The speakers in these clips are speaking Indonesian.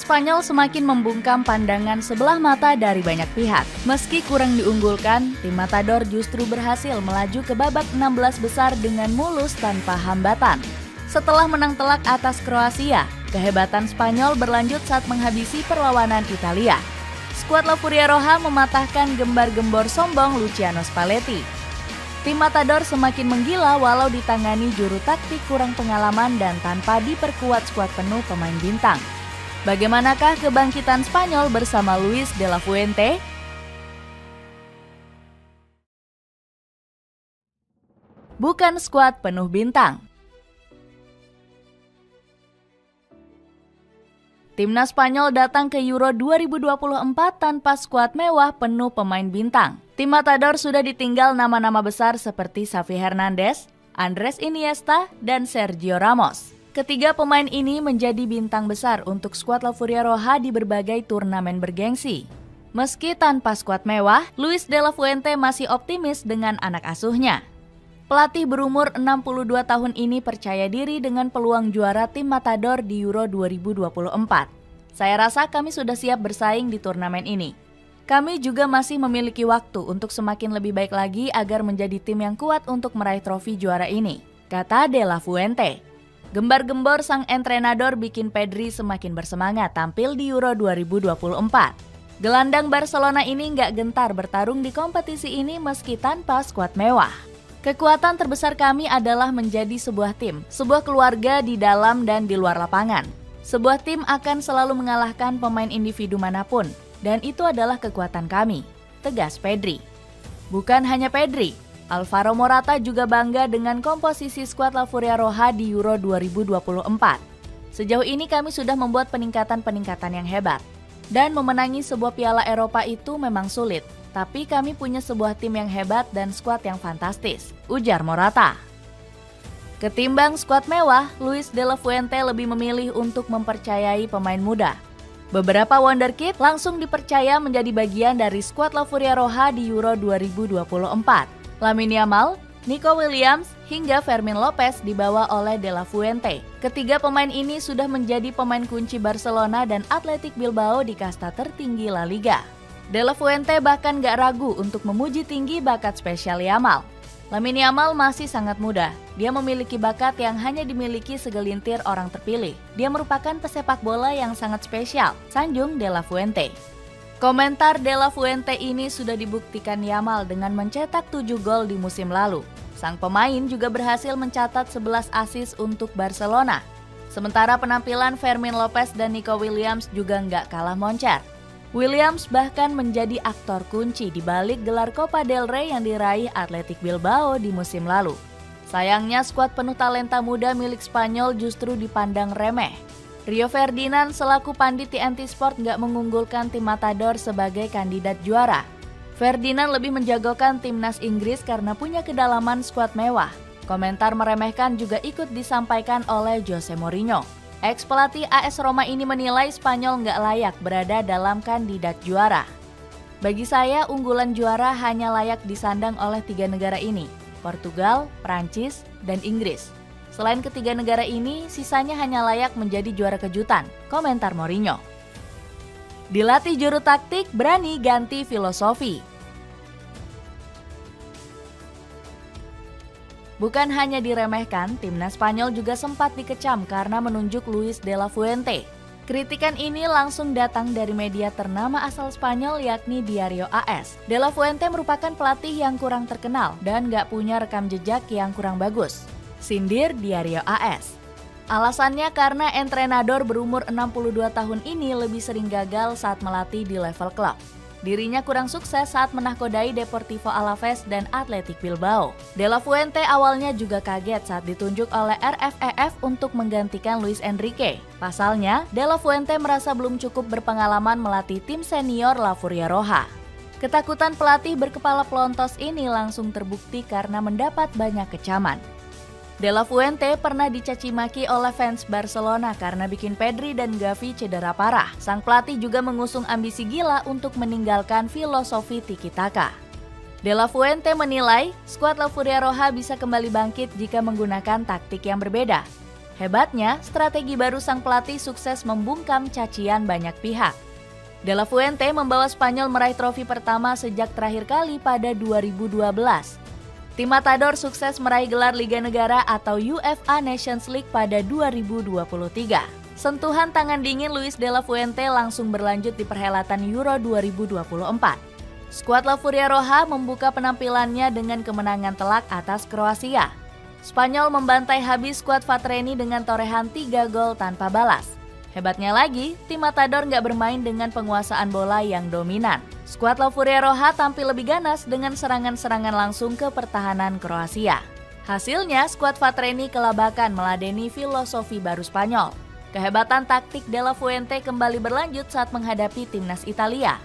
Spanyol semakin membungkam pandangan sebelah mata dari banyak pihak. Meski kurang diunggulkan, tim Matador justru berhasil melaju ke babak 16 besar dengan mulus tanpa hambatan. Setelah menang telak atas Kroasia, kehebatan Spanyol berlanjut saat menghabisi perlawanan Italia. Skuad La Furia Roja mematahkan gembar-gembor sombong Luciano Spalletti. Tim Matador semakin menggila walau ditangani juru taktik kurang pengalaman dan tanpa diperkuat skuad penuh pemain bintang. Bagaimanakah kebangkitan Spanyol bersama Luis de la Fuente? Bukan skuad penuh bintang. Timnas Spanyol datang ke Euro 2024 tanpa skuad mewah penuh pemain bintang. Tim Matador sudah ditinggal nama-nama besar seperti Xavi Hernandez, Andres Iniesta, dan Sergio Ramos. Ketiga pemain ini menjadi bintang besar untuk skuad La Furia Roja di berbagai turnamen bergengsi. Meski tanpa skuad mewah, Luis de la Fuente masih optimis dengan anak asuhnya. Pelatih berumur 62 tahun ini percaya diri dengan peluang juara tim Matador di Euro 2024. Saya rasa kami sudah siap bersaing di turnamen ini. Kami juga masih memiliki waktu untuk semakin lebih baik lagi agar menjadi tim yang kuat untuk meraih trofi juara ini, kata De La Fuente. Gembar-gembor sang entrenador bikin Pedri semakin bersemangat tampil di Euro 2024. Gelandang Barcelona ini nggak gentar bertarung di kompetisi ini meski tanpa skuad mewah. Kekuatan terbesar kami adalah menjadi sebuah tim, sebuah keluarga di dalam dan di luar lapangan. Sebuah tim akan selalu mengalahkan pemain individu manapun, dan itu adalah kekuatan kami, tegas Pedri. Bukan hanya Pedri, Alvaro Morata juga bangga dengan komposisi skuad La Furia Roja di Euro 2024. Sejauh ini kami sudah membuat peningkatan-peningkatan yang hebat. Dan memenangi sebuah piala Eropa itu memang sulit. Tapi kami punya sebuah tim yang hebat dan skuad yang fantastis, ujar Morata. Ketimbang skuad mewah, Luis de la Fuente lebih memilih untuk mempercayai pemain muda. Beberapa wonderkid langsung dipercaya menjadi bagian dari skuad La Furia Roja di Euro 2024. Lamine Yamal, Nico Williams, hingga Fermin Lopez dibawa oleh de la Fuente. Ketiga pemain ini sudah menjadi pemain kunci Barcelona dan Athletic Bilbao di kasta tertinggi La Liga. De la Fuente bahkan gak ragu untuk memuji tinggi bakat spesial Yamal. Lamine Yamal masih sangat muda. Dia memiliki bakat yang hanya dimiliki segelintir orang terpilih. Dia merupakan pesepak bola yang sangat spesial, sanjung De La Fuente. Komentar De La Fuente ini sudah dibuktikan Yamal dengan mencetak 7 gol di musim lalu. Sang pemain juga berhasil mencatat 11 assist untuk Barcelona. Sementara penampilan Fermin Lopez dan Nico Williams juga nggak kalah moncer. Williams bahkan menjadi aktor kunci di balik gelar Copa del Rey yang diraih Athletic Bilbao di musim lalu. Sayangnya skuad penuh talenta muda milik Spanyol justru dipandang remeh. Rio Ferdinand selaku pandit TNT Sport nggak mengunggulkan tim Matador sebagai kandidat juara. Ferdinand lebih menjagokan timnas Inggris karena punya kedalaman skuad mewah. Komentar meremehkan juga ikut disampaikan oleh Jose Mourinho. Ex-pelatih AS Roma ini menilai Spanyol nggak layak berada dalam kandidat juara. Bagi saya, unggulan juara hanya layak disandang oleh 3 negara ini, Portugal, Prancis, dan Inggris. Selain ketiga negara ini, sisanya hanya layak menjadi juara kejutan, komentar Mourinho. Dilatih juru taktik, berani ganti filosofi. Bukan hanya diremehkan, timnas Spanyol juga sempat dikecam karena menunjuk Luis de la Fuente. Kritikan ini langsung datang dari media ternama asal Spanyol yakni Diario AS. De la Fuente merupakan pelatih yang kurang terkenal dan gak punya rekam jejak yang kurang bagus, sindir Diario AS. Alasannya karena entrenador berumur 62 tahun ini lebih sering gagal saat melatih di level klub. Dirinya kurang sukses saat menahkodai Deportivo Alaves dan Athletic Bilbao. De la Fuente awalnya juga kaget saat ditunjuk oleh RFEF untuk menggantikan Luis Enrique. Pasalnya, De la Fuente merasa belum cukup berpengalaman melatih tim senior La Furia Roja. Ketakutan pelatih berkepala pelontos ini langsung terbukti karena mendapat banyak kecaman. De la Fuente pernah dicaci maki oleh fans Barcelona karena bikin Pedri dan Gavi cedera parah. Sang pelatih juga mengusung ambisi gila untuk meninggalkan filosofi tiki-taka. De la Fuente menilai skuad La Furia Roja bisa kembali bangkit jika menggunakan taktik yang berbeda. Hebatnya, strategi baru sang pelatih sukses membungkam cacian banyak pihak. De La Fuente membawa Spanyol meraih trofi pertama sejak terakhir kali pada 2012. Tim Matador sukses meraih gelar Liga Negara atau UEFA Nations League pada 2023. Sentuhan tangan dingin Luis de la Fuente langsung berlanjut di perhelatan Euro 2024. Skuad La Furia Roja membuka penampilannya dengan kemenangan telak atas Kroasia. Spanyol membantai habis skuad Fatreni dengan torehan 3 gol tanpa balas. Hebatnya lagi, tim Matador nggak bermain dengan penguasaan bola yang dominan. Skuad La Furia Roja tampil lebih ganas dengan serangan-serangan langsung ke pertahanan Kroasia. Hasilnya, skuad Fatreni kelabakan meladeni filosofi baru Spanyol. Kehebatan taktik De La Fuente kembali berlanjut saat menghadapi timnas Italia.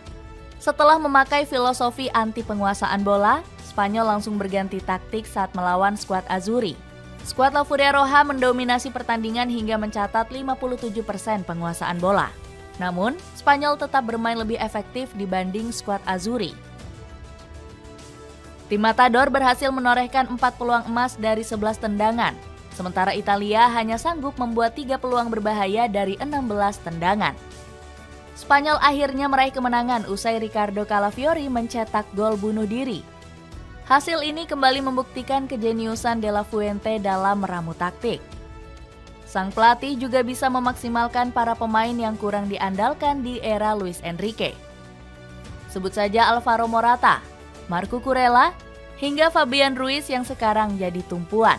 Setelah memakai filosofi anti penguasaan bola, Spanyol langsung berganti taktik saat melawan skuad Azzurri. Skuad La Furia Roja mendominasi pertandingan hingga mencatat 57% penguasaan bola. Namun, Spanyol tetap bermain lebih efektif dibanding skuad Azzurri. Tim Matador berhasil menorehkan 4 peluang emas dari 11 tendangan, sementara Italia hanya sanggup membuat 3 peluang berbahaya dari 16 tendangan. Spanyol akhirnya meraih kemenangan usai Ricardo Calafiori mencetak gol bunuh diri. Hasil ini kembali membuktikan kejeniusan De La Fuente dalam meramu taktik. Sang pelatih juga bisa memaksimalkan para pemain yang kurang diandalkan di era Luis Enrique. Sebut saja Alvaro Morata, Marco Kurela, hingga Fabian Ruiz yang sekarang jadi tumpuan.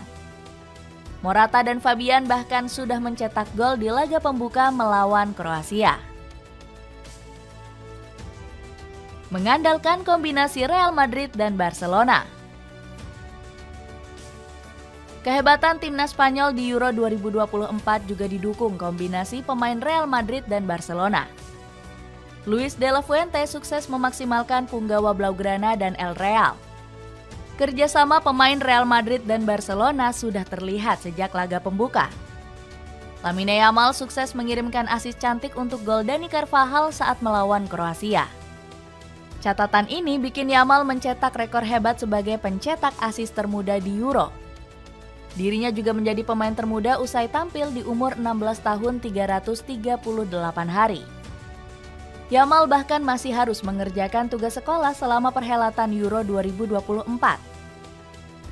Morata dan Fabian bahkan sudah mencetak gol di laga pembuka melawan Kroasia. Mengandalkan kombinasi Real Madrid dan Barcelona. Kehebatan timnas Spanyol di Euro 2024 juga didukung kombinasi pemain Real Madrid dan Barcelona. Luis de la Fuente sukses memaksimalkan punggawa Blaugrana dan El Real. Kerjasama pemain Real Madrid dan Barcelona sudah terlihat sejak laga pembuka. Lamine Yamal sukses mengirimkan asis cantik untuk gol Dani Carvajal saat melawan Kroasia. Catatan ini bikin Yamal mencetak rekor hebat sebagai pencetak asis termuda di Euro. Dirinya juga menjadi pemain termuda usai tampil di umur 16 tahun 338 hari. Yamal bahkan masih harus mengerjakan tugas sekolah selama perhelatan Euro 2024.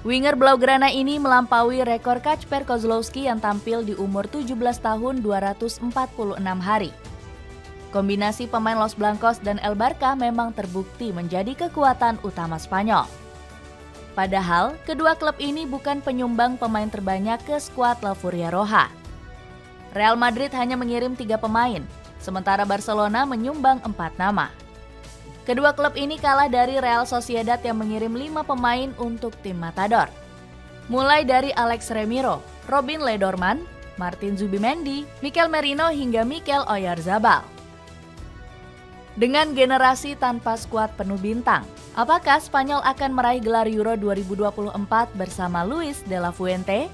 Winger Blaugrana ini melampaui rekor Kacper Kozlowski yang tampil di umur 17 tahun 246 hari. Kombinasi pemain Los Blancos dan El Barca memang terbukti menjadi kekuatan utama Spanyol. Padahal, kedua klub ini bukan penyumbang pemain terbanyak ke skuad La Furia Roja. Real Madrid hanya mengirim 3 pemain, sementara Barcelona menyumbang 4 nama. Kedua klub ini kalah dari Real Sociedad yang mengirim 5 pemain untuk tim Matador. Mulai dari Alex Remiro, Robin Ledorman, Martin Zubimendi, Mikel Merino hingga Mikel Oyarzabal. Dengan generasi tanpa skuad penuh bintang, apakah Spanyol akan meraih gelar Euro 2024 bersama Luis de la Fuente?